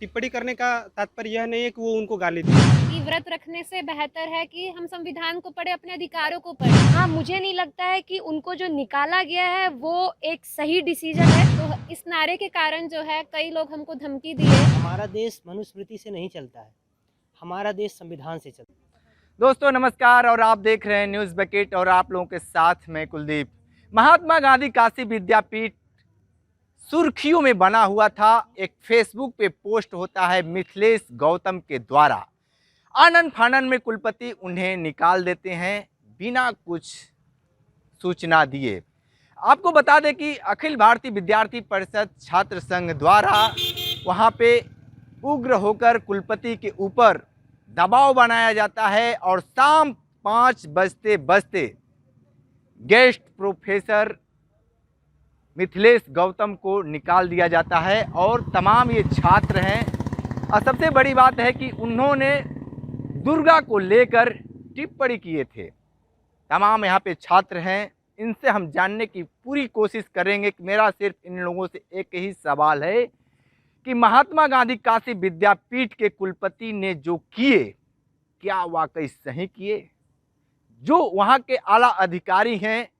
टिप्पणी करने का तात्पर्य यह नहीं है कि वो उनको गाली दी। कि व्रत रखने से बेहतर है कि हम संविधान को पढ़े, अपने अधिकारों को पढ़े। हाँ, मुझे नहीं लगता है कि उनको जो निकाला गया है वो एक सही डिसीजन है। तो इस नारे के कारण जो है कई लोग हमको धमकी दिए। हमारा देश मनुस्मृति से नहीं चलता है, हमारा देश संविधान से चलता है। दोस्तों नमस्कार, और आप देख रहे हैं न्यूज़ बकेट और आप लोगों के साथ मैं कुलदीप। महात्मा गांधी काशी विद्यापीठ सुर्खियों में बना हुआ था। एक फेसबुक पे पोस्ट होता है मिथिलेश गौतम के द्वारा। आनन फानन में कुलपति उन्हें निकाल देते हैं बिना कुछ सूचना दिए। आपको बता दें कि अखिल भारतीय विद्यार्थी परिषद छात्र संघ द्वारा वहाँ पे उग्र होकर कुलपति के ऊपर दबाव बनाया जाता है और शाम 5 बजते बजते गेस्ट प्रोफेसर मिथिलेश गौतम को निकाल दिया जाता है। और तमाम ये छात्र हैं, और सबसे बड़ी बात है कि उन्होंने दुर्गा को लेकर टिप्पणी किए थे। तमाम यहाँ पे छात्र हैं, इनसे हम जानने की पूरी कोशिश करेंगे। कि मेरा सिर्फ इन लोगों से एक ही सवाल है कि महात्मा गांधी काशी विद्यापीठ के कुलपति ने जो किए, क्या वाकई सही किए? जो वहाँ के आला अधिकारी हैं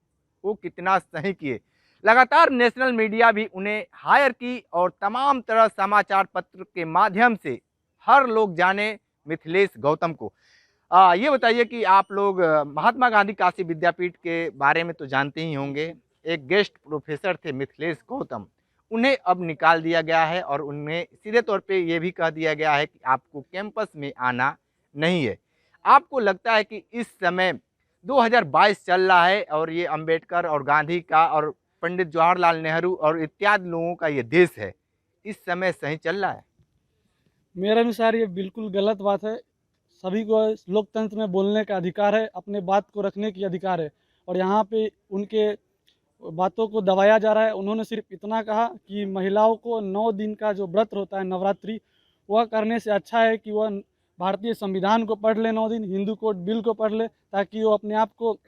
वो कितना सही किए? लगातार नेशनल मीडिया भी उन्हें हायर की और तमाम तरह समाचार पत्र के माध्यम से हर लोग जाने मिथिलेश गौतम को। ये बताइए कि आप लोग महात्मा गांधी काशी विद्यापीठ के बारे में तो जानते ही होंगे। एक गेस्ट प्रोफेसर थे मिथिलेश गौतम, उन्हें अब निकाल दिया गया है और उन्हें सीधे तौर पे ये भी कह दिया गया है कि आपको कैंपस में आना नहीं है। आपको लगता है कि इस समय 2022 चल रहा है और ये अंबेडकर और गांधी का और पंडित जवाहरलाल नेहरू और इत्यादि लोगों का ये देश है, इस समय सही चल रहा है? मेरे अनुसार ये बिल्कुल गलत बात है। सभी को लोकतंत्र में बोलने का अधिकार है, अपने बात को रखने की अधिकार है, और यहाँ पे उनके बातों को दबाया जा रहा है। उन्होंने सिर्फ इतना कहा कि महिलाओं को 9 दिन का जो व्रत होता है नवरात्रि, वह करने से अच्छा है कि वह भारतीय संविधान को पढ़ ले 9 दिन, हिंदू कोड बिल को पढ़ ले, ताकि वो अपने आप को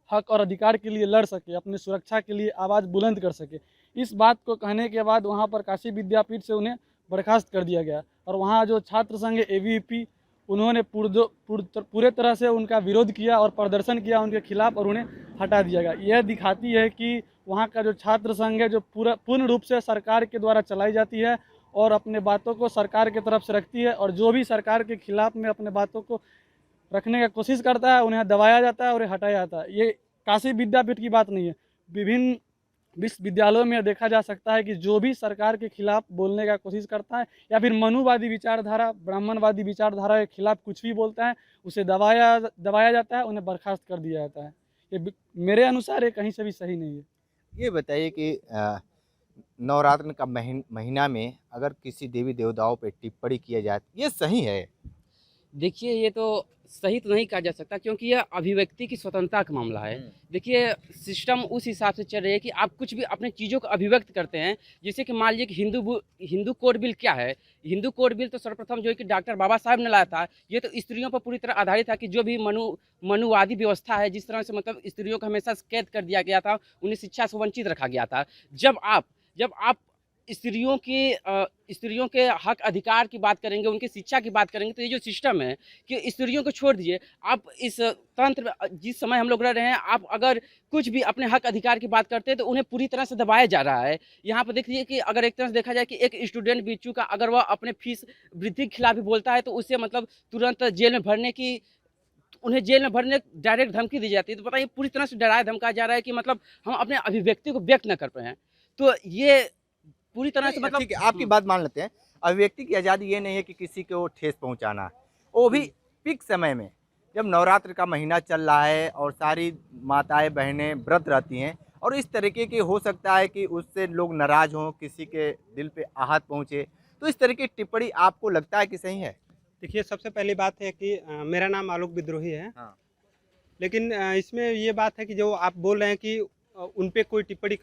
हक और अधिकार के लिए लड़ सके, अपनी सुरक्षा के लिए आवाज़ बुलंद कर सके। इस बात को कहने के बाद वहाँ पर काशी विद्यापीठ से उन्हें बर्खास्त कर दिया गया, और वहाँ जो छात्र संघ ABVP उन्होंने पूरे तरह से उनका विरोध किया और प्रदर्शन किया उनके खिलाफ, और उन्हें हटा दिया गया। यह दिखाती है कि वहाँ का जो छात्र संघ है, जो पूर्ण रूप से सरकार के द्वारा चलाई जाती है और अपने बातों को सरकार की तरफ से रखती है, और जो भी सरकार के खिलाफ में अपने बातों को रखने की कोशिश करता है उन्हें दबाया जाता है और हटाया जाता है। ये काशी विद्यापीठ की बात नहीं है, विभिन्न विश्वविद्यालयों में देखा जा सकता है कि जो भी सरकार के खिलाफ बोलने का कोशिश करता है या फिर मनुवादी विचारधारा, ब्राह्मणवादी विचारधारा के खिलाफ कुछ भी बोलता है, उसे दबाया जाता है, उन्हें बर्खास्त कर दिया जाता है। ये मेरे अनुसार ये कहीं से भी सही नहीं है। ये बताइए कि नवरात्र का महीना में अगर किसी देवी देवताओं पे टिप्पणी किया जाए, ये सही है? देखिए, ये तो सही तो नहीं कहा जा सकता, क्योंकि यह अभिव्यक्ति की स्वतंत्रता का मामला है। देखिए, सिस्टम उस हिसाब से चल रही है कि आप कुछ भी अपने चीज़ों को अभिव्यक्त करते हैं। जैसे कि मान लीजिए कि हिंदू कोड बिल क्या है। हिंदू कोड बिल तो सर्वप्रथम जो है कि डॉक्टर बाबा साहब ने लाया था। ये तो स्त्रियों पर पूरी तरह आधारित था कि जो भी मनुवादी व्यवस्था है, जिस तरह से मतलब स्त्रियों को हमेशा कैद कर दिया गया था, उन्हें शिक्षा से वंचित रखा गया था। जब आप स्त्रियों के हक अधिकार की बात करेंगे, उनकी शिक्षा की बात करेंगे, तो ये जो सिस्टम है कि स्त्रियों को छोड़ दीजिए, आप इस तंत्र में जिस समय हम लोग रह रहे हैं, आप अगर कुछ भी अपने हक अधिकार की बात करते हैं तो उन्हें पूरी तरह से दबाया जा रहा है। यहाँ पर देखिए कि अगर एक तरह से देखा जाए कि एक स्टूडेंट भी चूका अगर वह अपने फीस वृद्धि के खिलाफ भी बोलता है तो उससे मतलब तुरंत उन्हें जेल में भरने डायरेक्ट धमकी दी जाती है। तो बताइए, पूरी तरह से डराया धमकाया जा रहा है कि मतलब हम अपने अभिव्यक्ति को व्यक्त न कर पाए। तो ये पूरी तरह से मतलब ठीक है, आपकी बात मान लेते हैं। अभिव्यक्ति की आज़ादी ये नहीं है कि किसी को ठेस पहुंचाना, वो भी पीक समय में जब नवरात्र का महीना चल रहा है और सारी माताएं बहनें व्रत रहती हैं, और इस तरीके की हो सकता है कि उससे लोग नाराज़ हों, किसी के दिल पे आहत पहुंचे, तो इस तरह की टिप्पणी आपको लगता है कि सही है? देखिए, सबसे पहली बात है कि मेरा नाम आलोक विद्रोही है। हाँ। लेकिन इसमें ये बात है कि जो आप बोल रहे हैं कि उन पे कोई टिप्पणी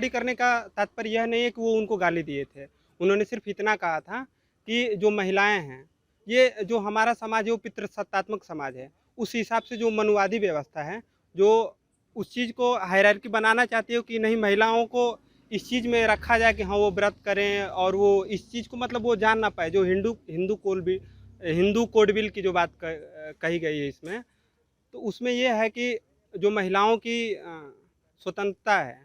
करने का तात्पर्य यह नहीं है कि वो उनको गाली दिए थे। उन्होंने सिर्फ इतना कहा था कि जो महिलाएं हैं, ये जो हमारा समाज है वो पितृसत्तात्मक समाज है। उस हिसाब से जो मनुवादी व्यवस्था है, जो उस चीज़ को हायरार्की बनाना चाहती है कि नहीं, महिलाओं को इस चीज़ में रखा जाए कि हाँ वो व्रत करें और वो इस चीज़ को मतलब वो जान ना पाए। जो हिंदू कोड बिल की जो बात कही गई है इसमें, तो उसमें ये है कि जो महिलाओं की स्वतंत्रता है,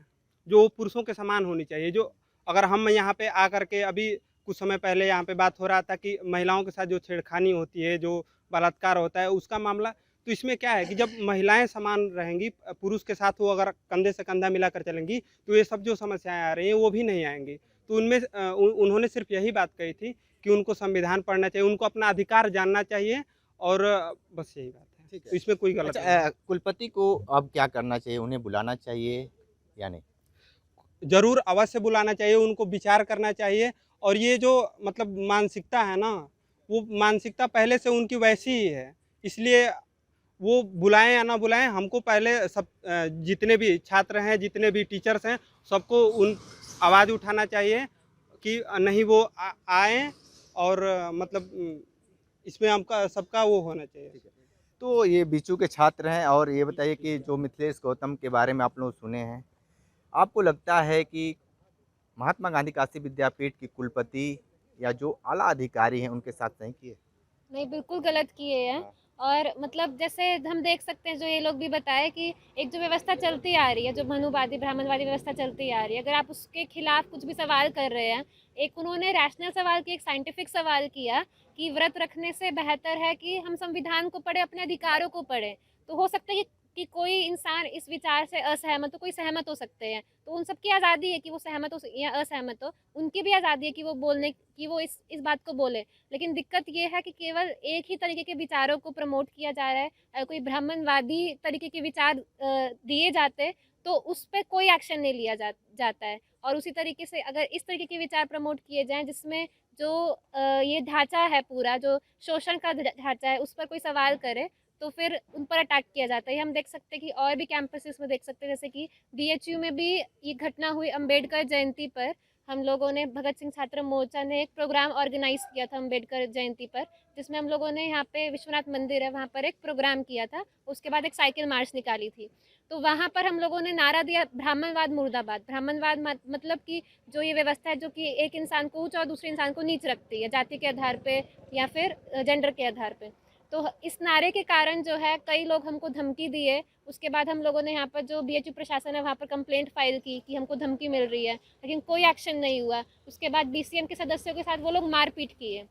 जो पुरुषों के समान होनी चाहिए। जो अगर हम यहाँ पे आकर के अभी कुछ समय पहले यहाँ पे बात हो रहा था कि महिलाओं के साथ जो छेड़खानी होती है, जो बलात्कार होता है, उसका मामला, तो इसमें क्या है कि जब महिलाएं समान रहेंगी, पुरुष के साथ वो अगर कंधे से कंधा मिलाकर चलेंगी, तो ये सब जो समस्याएं आ रही हैं वो भी नहीं आएंगी। तो उनमें उन्होंने सिर्फ यही बात कही थी कि उनको संविधान पढ़ना चाहिए, उनको अपना अधिकार जानना चाहिए, और बस यही बात है। ठीक है। तो इसमें कोई गलत नहीं अच्छा, कुलपति को अब क्या करना चाहिए, उन्हें बुलाना चाहिए या नहीं? ज़रूर अवश्य बुलाना चाहिए, उनको विचार करना चाहिए। और ये जो मतलब मानसिकता है ना, वो मानसिकता पहले से उनकी वैसी ही है, इसलिए वो बुलाएं या ना बुलाएं, हमको पहले सब जितने भी छात्र हैं, जितने भी टीचर्स हैं, सबको उन आवाज़ उठाना चाहिए कि नहीं वो आएँ, और मतलब इसमें हमका सबका वो होना चाहिए। तो ये बीचू के छात्र हैं, और ये बताइए कि जो मिथिलेश गौतम के बारे में आप लोग सुने हैं, आपको लगता है कि महात्मा गांधी काशी विद्यापीठ की कुलपति या जो आला अधिकारी हैं उनके साथ सही किए? नहीं, बिल्कुल गलत किए हैं। और मतलब जैसे हम देख सकते हैं, जो ये लोग भी बताए कि एक जो व्यवस्था चलती आ रही है, जो मनुवादी ब्राह्मणवादी व्यवस्था चलती आ रही है, अगर आप उसके खिलाफ कुछ भी सवाल कर रहे हैं, एक उन्होंने रैशनल सवाल किया, एक साइंटिफिक सवाल किया कि व्रत रखने से बेहतर है कि हम संविधान को पढ़े, अपने अधिकारों को पढ़े। तो हो सकता है कि कोई इंसान इस विचार से असहमत हो, कोई सहमत हो सकते हैं, तो उन सबकी आज़ादी है कि वो सहमत हो या असहमत हो, उनकी भी आज़ादी है कि वो बोलने की, वो इस बात को बोले। लेकिन दिक्कत ये है कि केवल एक ही तरीके के विचारों को प्रमोट किया जा रहा है। अगर कोई ब्राह्मणवादी तरीके के विचार दिए जाते तो उस पर कोई एक्शन नहीं लिया जाता है। और उसी तरीके से अगर इस तरीके के विचार प्रमोट किए जाएँ जिसमें जो ये ढांचा है पूरा, जो शोषण का ढांचा है, उस पर कोई सवाल करे तो फिर उन पर अटैक किया जाता है। हम देख सकते हैं कि और भी कैंपसेस में देख सकते हैं, जैसे कि बीएचयू में भी ये घटना हुई। अम्बेडकर जयंती पर हम लोगों ने, भगत सिंह छात्र मोर्चा ने एक प्रोग्राम ऑर्गेनाइज किया था अम्बेडकर जयंती पर, जिसमें हम लोगों ने यहाँ पे विश्वनाथ मंदिर है, वहाँ पर एक प्रोग्राम किया था। उसके बाद एक साइकिल मार्च निकाली थी। तो वहाँ पर हम लोगों ने नारा दिया, ब्राह्मणवाद मुर्दाबाद। ब्राह्मणवाद मतलब कि जो ये व्यवस्था है जो कि एक इंसान को ऊंच और दूसरे इंसान को नीच रखती है, जाति के आधार पे या फिर जेंडर के आधार पे। तो इस नारे के कारण जो है कई लोग हमको धमकी दिए। उसके बाद हम लोगों ने यहाँ पर जो बीएचयू प्रशासन है वहाँ पर कंप्लेंट फाइल की कि हमको धमकी मिल रही है, लेकिन कोई एक्शन नहीं हुआ। उसके बाद बीसीएम के सदस्यों के साथ वो लोग मारपीट किए।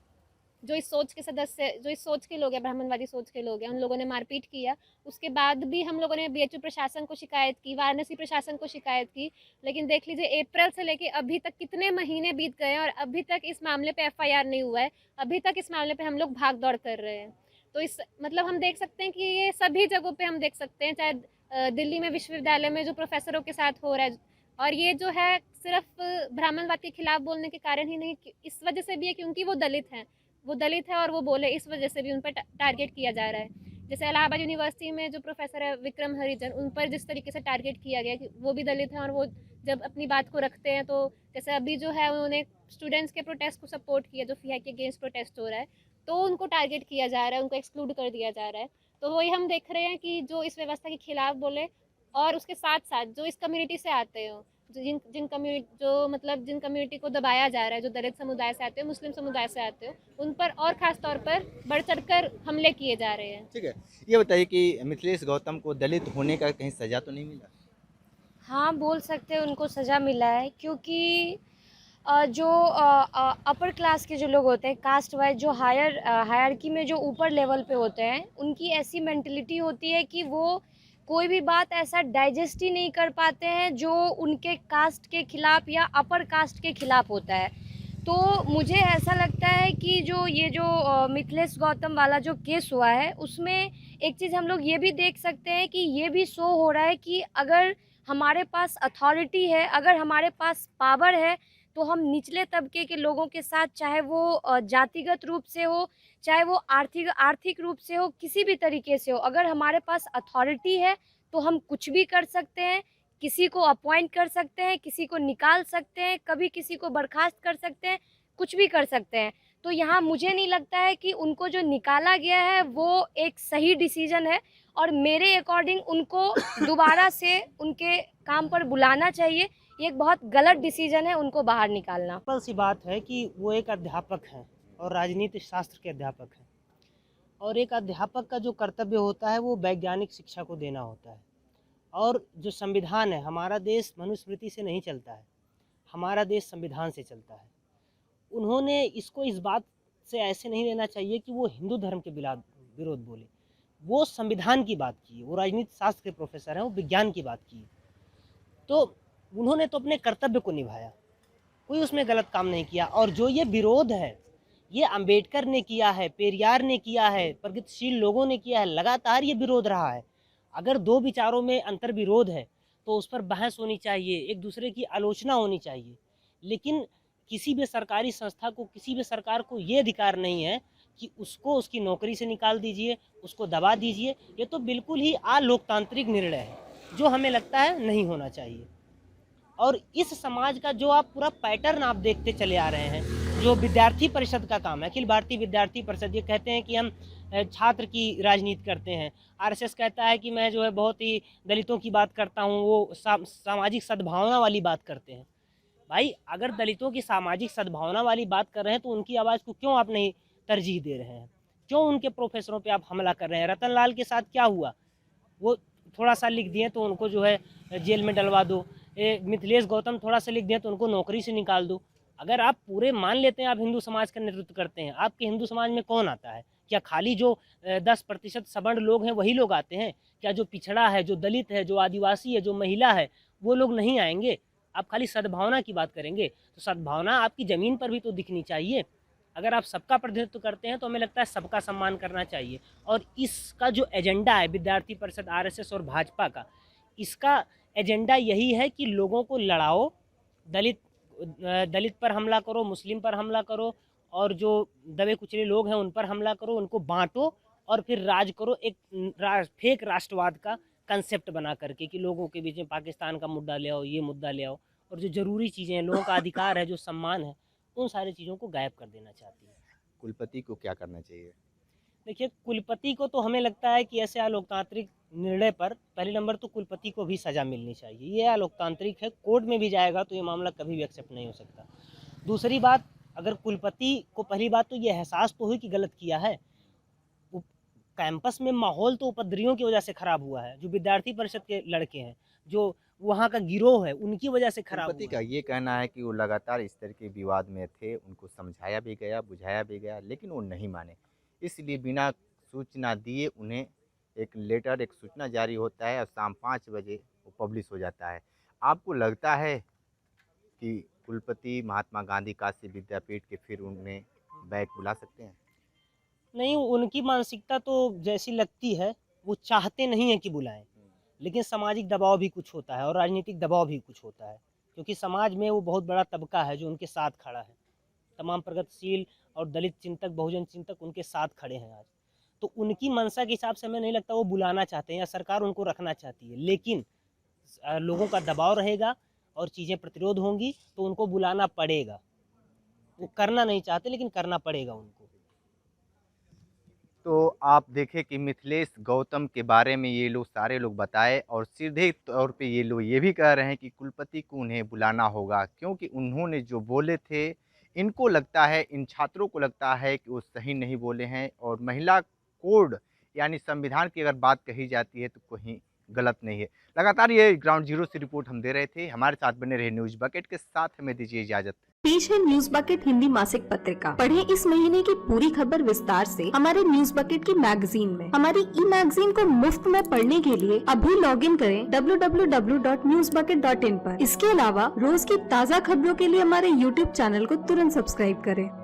जो इस सोच के लोग हैं, ब्राह्मणवादी सोच के लोग हैं, उन लोगों ने मारपीट किया। उसके बाद भी हम लोगों ने बीएचयू प्रशासन को शिकायत की, वाराणसी प्रशासन को शिकायत की, लेकिन देख लीजिए अप्रैल से लेके अभी तक कितने महीने बीत गए हैं और अभी तक इस मामले पे एफआईआर नहीं हुआ है। अभी तक इस मामले पे हम लोग भाग दौड़ कर रहे हैं। तो इस मतलब हम देख सकते हैं कि ये सभी जगहों पे हम देख सकते हैं, चाहे दिल्ली में विश्वविद्यालय में जो प्रोफेसरों के साथ हो रहा है, और ये जो है सिर्फ ब्राह्मणवाद के खिलाफ बोलने के कारण ही नहीं, इस वजह से भी है क्योंकि वो दलित हैं, और वो बोले, इस वजह से भी उन पर टारगेट किया जा रहा है। जैसे इलाहाबाद यूनिवर्सिटी में जो प्रोफेसर है विक्रम हरिजन, उन पर जिस तरीके से टारगेट किया गया कि वो भी दलित हैं और वो जब अपनी बात को रखते हैं, तो जैसे अभी जो है उन्होंने स्टूडेंट्स के प्रोटेस्ट को सपोर्ट किया, जो फिया के अगेंस्ट प्रोटेस्ट हो रहा है, तो उनको टारगेट किया जा रहा है, उनको एक्सक्लूड कर दिया जा रहा है। तो वही हम देख रहे हैं कि जो इस व्यवस्था के खिलाफ बोले और उसके साथ साथ जो इस कम्युनिटी से आते हो, जिन कम्युनिटी को दबाया जा रहा है, जो दलित समुदाय से आते हो, मुस्लिम समुदाय से आते हो, उन पर और ख़ास तौर पर बढ़ चढ़कर हमले किए जा रहे हैं। ठीक है, ये बताइए कि मिथिलेश गौतम को दलित होने का कहीं सज़ा तो नहीं मिला? हाँ, बोल सकते हैं उनको सज़ा मिला है, क्योंकि जो अपर क्लास के जो लोग होते हैं, कास्ट वाइज जो हायरार्की में जो ऊपर लेवल पे होते हैं, उनकी ऐसी मेंटलिटी होती है कि वो कोई भी बात ऐसा डाइजेस्ट ही नहीं कर पाते हैं जो उनके कास्ट के खिलाफ या अपर कास्ट के खिलाफ होता है। तो मुझे ऐसा लगता है कि जो मिथिलेश गौतम वाला जो केस हुआ है, उसमें एक चीज़ हम लोग ये भी देख सकते हैं कि ये भी शो हो रहा है कि अगर हमारे पास अथॉरिटी है, अगर हमारे पास पावर है, तो हम निचले तबके के लोगों के साथ, चाहे वो जातिगत रूप से हो, चाहे वो आर्थिक रूप से हो, किसी भी तरीके से हो, अगर हमारे पास अथॉरिटी है तो हम कुछ भी कर सकते हैं। किसी को अपॉइंट कर सकते हैं, किसी को निकाल सकते हैं, कभी किसी को बर्खास्त कर सकते हैं, कुछ भी कर सकते हैं। तो यहाँ मुझे नहीं लगता है कि उनको जो निकाला गया है वो एक सही डिसीजन है, और मेरे अकॉर्डिंग उनको दोबारा से उनके काम पर बुलाना चाहिए, ये एक बहुत गलत डिसीजन है उनको बाहर निकालना। सिंपल सी बात है कि वो एक अध्यापक हैं और राजनीति शास्त्र के अध्यापक हैं, और एक अध्यापक का जो कर्तव्य होता है वो वैज्ञानिक शिक्षा को देना होता है। और जो संविधान है, हमारा देश मनुस्मृति से नहीं चलता है, हमारा देश संविधान से चलता है। उन्होंने इसको इस बात से ऐसे नहीं लेना चाहिए कि वो हिंदू धर्म के विरोध बोले। वो संविधान की बात की, वो राजनीति शास्त्र के प्रोफेसर हैं, वो विज्ञान की बात की। तो उन्होंने तो अपने कर्तव्य को निभाया, कोई उसमें गलत काम नहीं किया। और जो ये विरोध है, ये अंबेडकर ने किया है, पेरियार ने किया है, प्रगतिशील लोगों ने किया है, लगातार ये विरोध रहा है। अगर दो विचारों में अंतर विरोध है तो उस पर बहस होनी चाहिए, एक दूसरे की आलोचना होनी चाहिए। लेकिन किसी भी सरकारी संस्था को, किसी भी सरकार को ये अधिकार नहीं है कि उसको उसकी नौकरी से निकाल दीजिए, उसको दबा दीजिए। ये तो बिल्कुल ही अलोकतांत्रिक निर्णय है जो हमें लगता है नहीं होना चाहिए। और इस समाज का जो आप पूरा पैटर्न आप देखते चले आ रहे हैं, जो विद्यार्थी परिषद का काम है, अखिल भारतीय विद्यार्थी परिषद, ये कहते हैं कि हम छात्र की राजनीति करते हैं। आरएसएस कहता है कि मैं जो है बहुत ही दलितों की बात करता हूँ, वो सामाजिक सद्भावना वाली बात करते हैं। भाई, अगर दलितों की सामाजिक सद्भावना वाली बात कर रहे हैं तो उनकी आवाज़ को क्यों आप नहीं तरजीह दे रहे हैं? क्यों उनके प्रोफेसरों पे आप हमला कर रहे हैं? रतन लाल के साथ क्या हुआ? वो थोड़ा सा लिख दिए तो उनको जो है जेल में डलवा दो। मिथिलेश गौतम थोड़ा सा लिख दिए तो उनको नौकरी से निकाल दो। अगर आप पूरे मान लेते हैं आप हिंदू समाज का नेतृत्व करते हैं, आपके हिंदू समाज में कौन आता है? क्या खाली जो 10% सवर्ण लोग हैं वही लोग आते हैं? क्या जो पिछड़ा है, जो दलित है, जो आदिवासी है, जो महिला है, वो लोग नहीं आएंगे? आप खाली सद्भावना की बात करेंगे तो सद्भावना आपकी ज़मीन पर भी तो दिखनी चाहिए। अगर आप सबका प्रतिनिधित्व करते हैं तो हमें लगता है सबका सम्मान करना चाहिए। और इसका जो एजेंडा है विद्यार्थी परिषद, आरएसएस और भाजपा का, इसका एजेंडा यही है कि लोगों को लड़ाओ, दलित पर हमला करो, मुस्लिम पर हमला करो, और जो दबे कुचले लोग हैं उन पर हमला करो, उनको बांटो और फिर राज करो। एक फेक राष्ट्रवाद का कंसेप्ट बना करके कि लोगों के बीच में पाकिस्तान का मुद्दा ले आओ, ये मुद्दा ले आओ, और जो ज़रूरी चीज़ें हैं, लोगों का अधिकार है, जो सम्मान है, उन सारी चीज़ों को गायब कर देना चाहती है। कुलपति को क्या करना चाहिए? देखिए, कुलपति को तो हमें लगता है कि ऐसे अलोकतांत्रिक निर्णय पर पहले नंबर तो कुलपति को भी सज़ा मिलनी चाहिए। ये अलोकतांत्रिक है, कोर्ट में भी जाएगा तो ये मामला कभी भी एक्सेप्ट नहीं हो सकता। दूसरी बात, अगर कुलपति को पहली बात तो ये एहसास तो हुई कि गलत किया है। कैंपस में माहौल तो उपद्रवियों की वजह से ख़राब हुआ है। जो विद्यार्थी परिषद के लड़के हैं, जो वहाँ का गिरोह है, उनकी वजह से खराब कुलपति का ये कहना है कि वो लगातार इस तरह के विवाद में थे, उनको समझाया भी गया, बुझाया भी गया, लेकिन वो नहीं माने। इसलिए बिना सूचना दिए उन्हें एक लेटर, एक सूचना जारी होता है और शाम 5 बजे वो पब्लिश हो जाता है। आपको लगता है कि कुलपति महात्मा गांधी काशी विद्यापीठ के फिर उन्हें बैक बुला सकते हैं? नहीं, उनकी मानसिकता तो जैसी लगती है, वो चाहते नहीं है कि बुलाएं, लेकिन सामाजिक दबाव भी कुछ होता है और राजनीतिक दबाव भी कुछ होता है, क्योंकि समाज में वो बहुत बड़ा तबका है जो उनके साथ खड़ा है। तमाम प्रगतिशील और दलित चिंतक, बहुजन चिंतक उनके साथ खड़े हैं आज। तो उनकी मंशा के हिसाब से हमें नहीं लगता वो बुलाना चाहते हैं या सरकार उनको रखना चाहती है, लेकिन लोगों का दबाव रहेगा और चीज़ें प्रतिरोध होंगी तो उनको बुलाना पड़ेगा। वो करना नहीं चाहते लेकिन करना पड़ेगा उनको। तो आप देखें कि मिथिलेश गौतम के बारे में ये लोग सारे लोग बताए, और सीधे तौर पे ये लोग ये भी कह रहे हैं कि कुलपति को उन्हें बुलाना होगा, क्योंकि उन्होंने जो बोले थे, इनको लगता है, इन छात्रों को लगता है कि वो सही नहीं बोले हैं। और महिला कोड यानी संविधान की अगर बात कही जाती है तो कहीं गलत नहीं है। लगातार ये ग्राउंड जीरो से रिपोर्ट हम दे रहे थे। हमारे साथ बने रहे न्यूज़ बकेट के साथ, हमें दीजिए इजाजत। पेश है न्यूज़ बकेट हिंदी मासिक पत्रिका। पढ़ें इस महीने की पूरी खबर विस्तार से हमारे न्यूज़ बकेट की मैगजीन में। हमारी ई मैगजीन को मुफ्त में पढ़ने के लिए अभी लॉगिन करें www.newsbucket.in पर। इसके अलावा रोज की ताज़ा खबरों के लिए हमारे YouTube चैनल को तुरंत सब्सक्राइब करें।